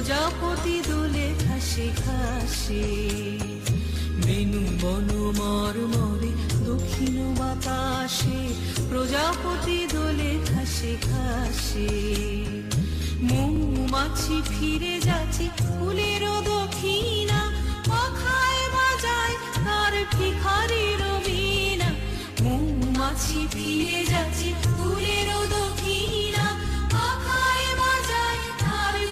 প্রজাপতি দোলে ঘাসে ঘাসে। বেনু বন মর্মরে দক্ষিণ বাতাসে, প্রজাপতি দোলে ঘাসে ঘাসে। মৌমাছি ফিরে যাচ্ছে ফুলেরও দক্ষিণা, পাখায় বাজায় তার ভিখারির বীণা। মৌমাছি ফিরে যাচ্ছে